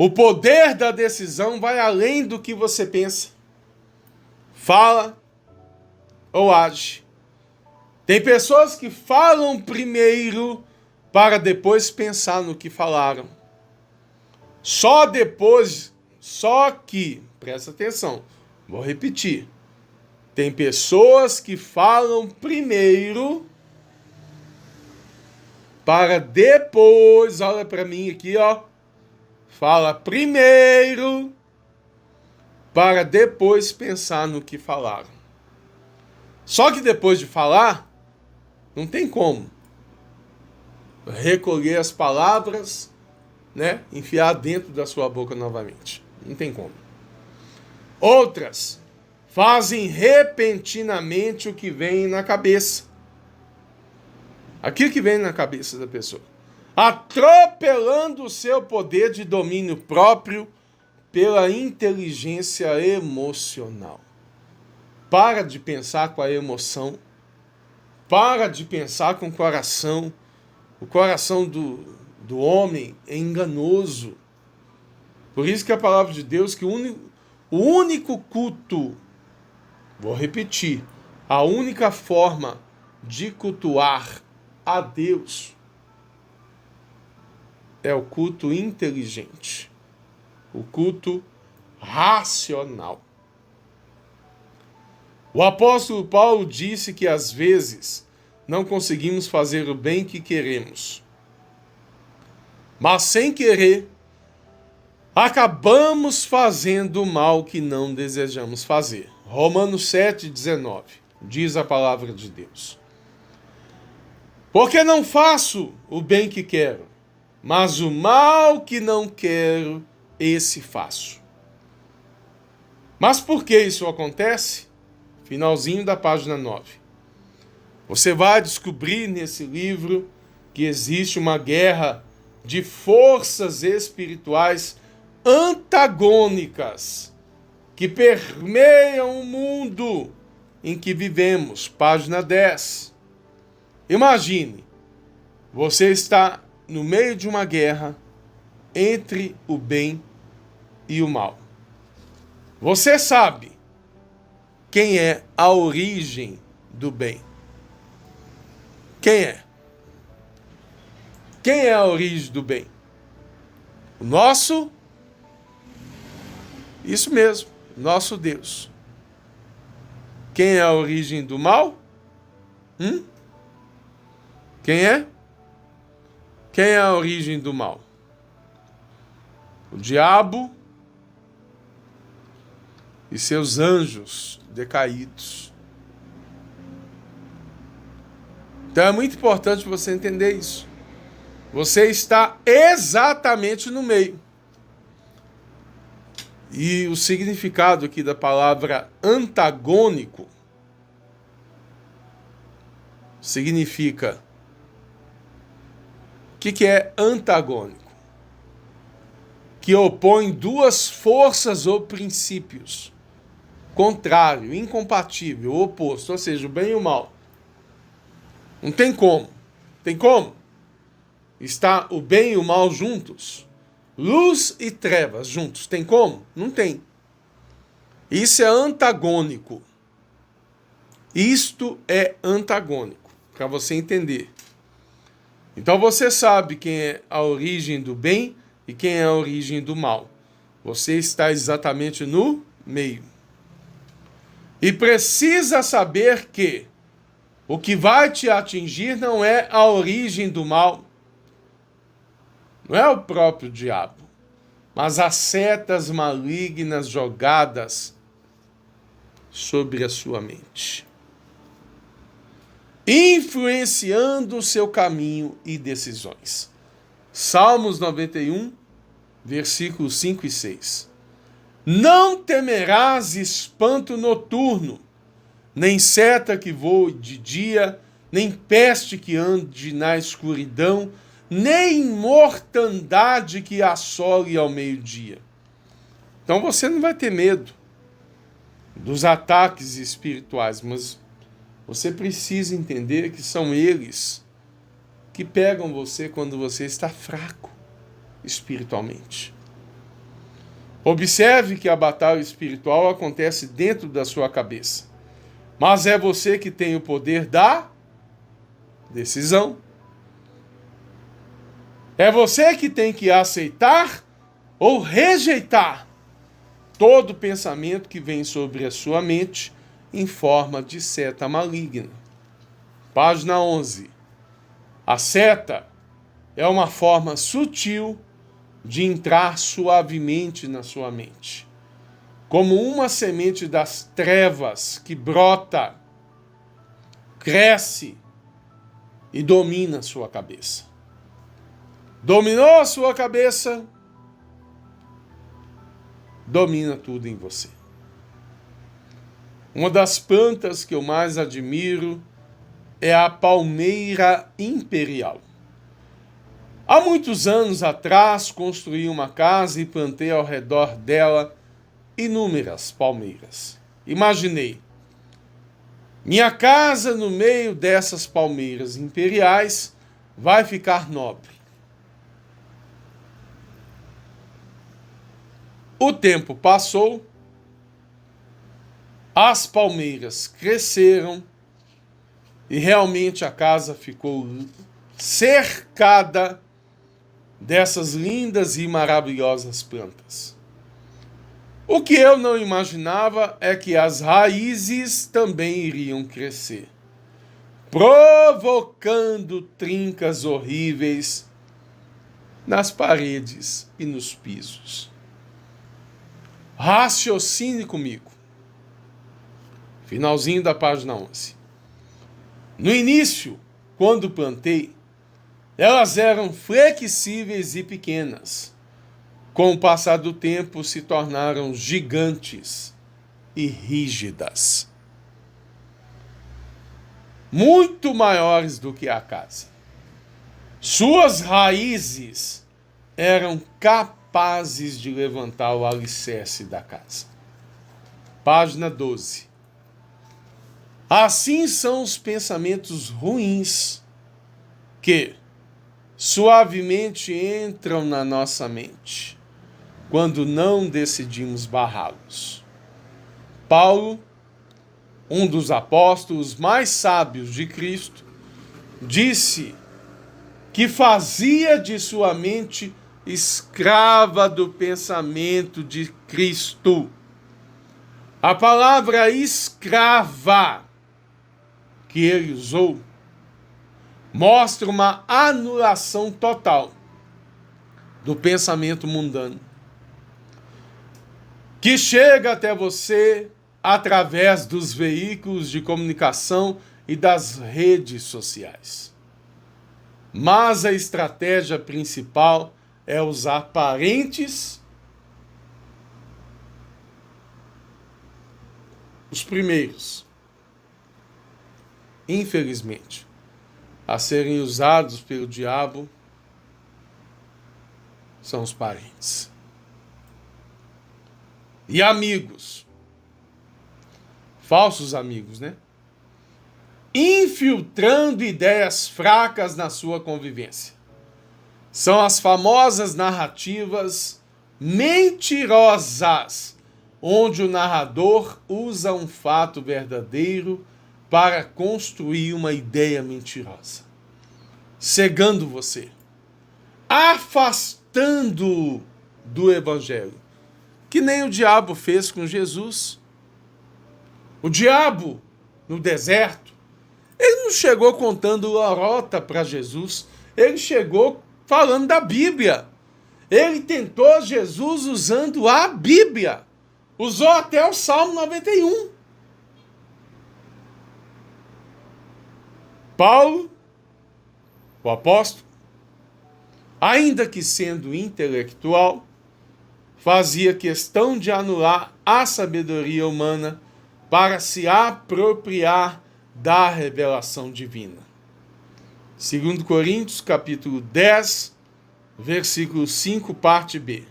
O poder da decisão vai além do que você pensa, fala ou age. Tem pessoas que falam primeiro para depois pensar no que falaram. Só que, presta atenção, vou repetir. Tem pessoas que falam primeiro para depois, olha para mim aqui, ó. Fala primeiro para depois pensar no que falaram. Só que depois de falar, não tem como recolher as palavras, né? Enfiar dentro da sua boca novamente. Não tem como. Outras fazem repentinamente o que vem na cabeça. Aquilo que vem na cabeça da pessoa. Atropelando o seu poder de domínio próprio pela inteligência emocional. Para de pensar com a emoção. Para de pensar com o coração. O coração do homem é enganoso. Por isso que a palavra de Deus, que o único culto, vou repetir, a única forma de cultuar a Deus é o culto inteligente, o culto racional. O apóstolo Paulo disse que às vezes não conseguimos fazer o bem que queremos, mas sem querer acabamos fazendo o mal que não desejamos fazer. Romanos 7,19 diz a palavra de Deus. Porque não faço o bem que quero, mas o mal que não quero, esse faço. Mas por que isso acontece? Finalzinho da página 9. Você vai descobrir nesse livro que existe uma guerra de forças espirituais antagônicas que permeiam o mundo em que vivemos. Página 10. Imagine, você está no meio de uma guerra entre o bem e o mal. Você sabe quem é a origem do bem. Quem é? Quem é a origem do bem? O nosso, isso mesmo, nosso Deus. Quem é a origem do mal? Quem é? Quem é a origem do mal? O diabo e seus anjos decaídos. Então é muito importante você entender isso. Você está exatamente no meio. E o significado aqui da palavra antagônico significa... O que é antagônico? Que opõe duas forças ou princípios. Contrário, incompatível, oposto, ou seja, o bem e o mal. Não tem como. Tem como? Está o bem e o mal juntos? Luz e trevas juntos. Tem como? Não tem. Isso é antagônico. Isto é antagônico, para você entender. Então você sabe quem é a origem do bem e quem é a origem do mal. Você está exatamente no meio. E precisa saber que o que vai te atingir não é a origem do mal, não é o próprio diabo, mas as setas malignas jogadas sobre a sua mente, influenciando o seu caminho e decisões. Salmos 91, versículos 5 e 6. Não temerás espanto noturno, nem seta que voe de dia, nem peste que ande na escuridão, nem mortandade que assole ao meio-dia. Então você não vai ter medo dos ataques espirituais, mas você precisa entender que são eles que pegam você quando você está fraco espiritualmente. Observe que a batalha espiritual acontece dentro da sua cabeça. Mas é você que tem o poder da decisão. É você que tem que aceitar ou rejeitar todo pensamento que vem sobre a sua mente em forma de seta maligna. Página 11. A seta é uma forma sutil de entrar suavemente na sua mente, como uma semente das trevas que brota, cresce e domina a sua cabeça. Dominou a sua cabeça, domina tudo em você. Uma das plantas que eu mais admiro é a palmeira imperial. Há muitos anos atrás, construí uma casa e plantei ao redor dela inúmeras palmeiras. Imaginei minha casa no meio dessas palmeiras imperiais vai ficar nobre. O tempo passou, as palmeiras cresceram e realmente a casa ficou cercada dessas lindas e maravilhosas plantas. O que eu não imaginava é que as raízes também iriam crescer, provocando trincas horríveis nas paredes e nos pisos. Raciocine comigo. Finalzinho da página 11. No início, quando plantei, elas eram flexíveis e pequenas. Com o passar do tempo, se tornaram gigantes e rígidas. Muito maiores do que a casa. Suas raízes eram capazes de levantar o alicerce da casa. Página 12. Assim são os pensamentos ruins que suavemente entram na nossa mente quando não decidimos barrá-los. Paulo, um dos apóstolos mais sábios de Cristo, disse que fazia de sua mente escrava do pensamento de Cristo. A palavra escrava que ele usou mostra uma anulação total do pensamento mundano, que chega até você através dos veículos de comunicação e das redes sociais. Mas a estratégia principal é usar parentes, os primeiros, infelizmente, a serem usados pelo diabo são os parentes. E amigos, falsos amigos, né? Infiltrando ideias fracas na sua convivência. São as famosas narrativas mentirosas, onde o narrador usa um fato verdadeiro para construir uma ideia mentirosa, cegando você, afastando do evangelho, que nem o diabo fez com Jesus. O diabo, no deserto, ele não chegou contando lorota para Jesus, ele chegou falando da Bíblia. Ele tentou Jesus usando a Bíblia. Usou até o Salmo 91. Paulo, o apóstolo, ainda que sendo intelectual, fazia questão de anular a sabedoria humana para se apropriar da revelação divina. 2 Coríntios, capítulo 10, versículo 5, parte B.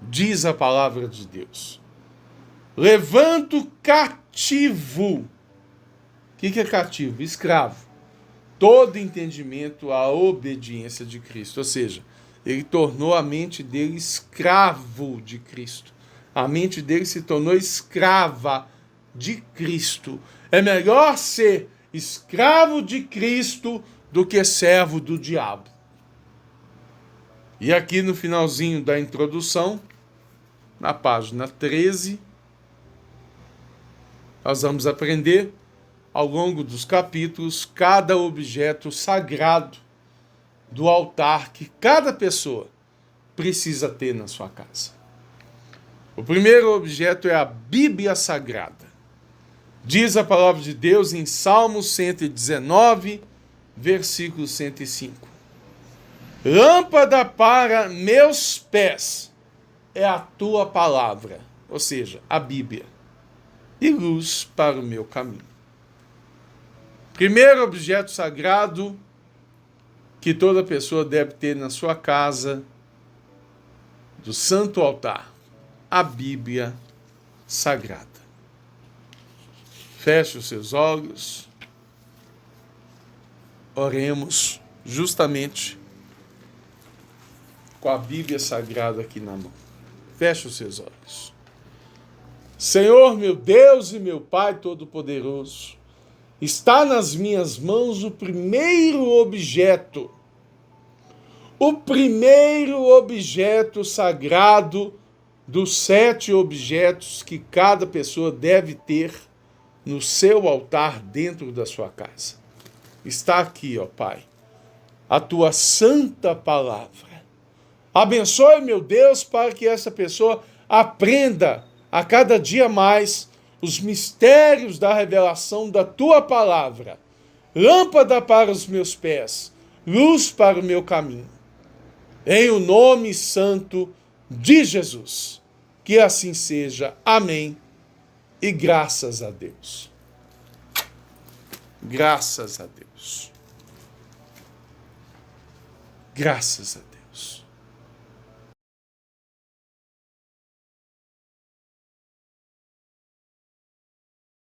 Diz a palavra de Deus: levanto cativo. O que é cativo? Escravo. Todo entendimento à obediência de Cristo. Ou seja, ele tornou a mente dele escravo de Cristo. A mente dele se tornou escrava de Cristo. É melhor ser escravo de Cristo do que servo do diabo. E aqui no finalzinho da introdução, na página 13, nós vamos aprender, ao longo dos capítulos, cada objeto sagrado do altar que cada pessoa precisa ter na sua casa. O primeiro objeto é a Bíblia Sagrada. Diz a palavra de Deus em Salmos 119, versículo 105. Lâmpada para meus pés é a tua palavra, ou seja, a Bíblia, e luz para o meu caminho. Primeiro objeto sagrado que toda pessoa deve ter na sua casa, do santo altar, a Bíblia Sagrada. Feche os seus olhos, oremos justamente com a Bíblia Sagrada aqui na mão. Feche os seus olhos. Senhor, meu Deus e meu Pai Todo-Poderoso, está nas minhas mãos o primeiro objeto sagrado dos 7 objetos que cada pessoa deve ter no seu altar dentro da sua casa. Está aqui, ó Pai, a tua santa palavra. Abençoe, meu Deus, para que essa pessoa aprenda a cada dia mais os mistérios da revelação da tua palavra. Lâmpada para os meus pés, luz para o meu caminho. Em o nome santo de Jesus. Que assim seja. Amém. E graças a Deus. Graças a Deus. Graças a Deus.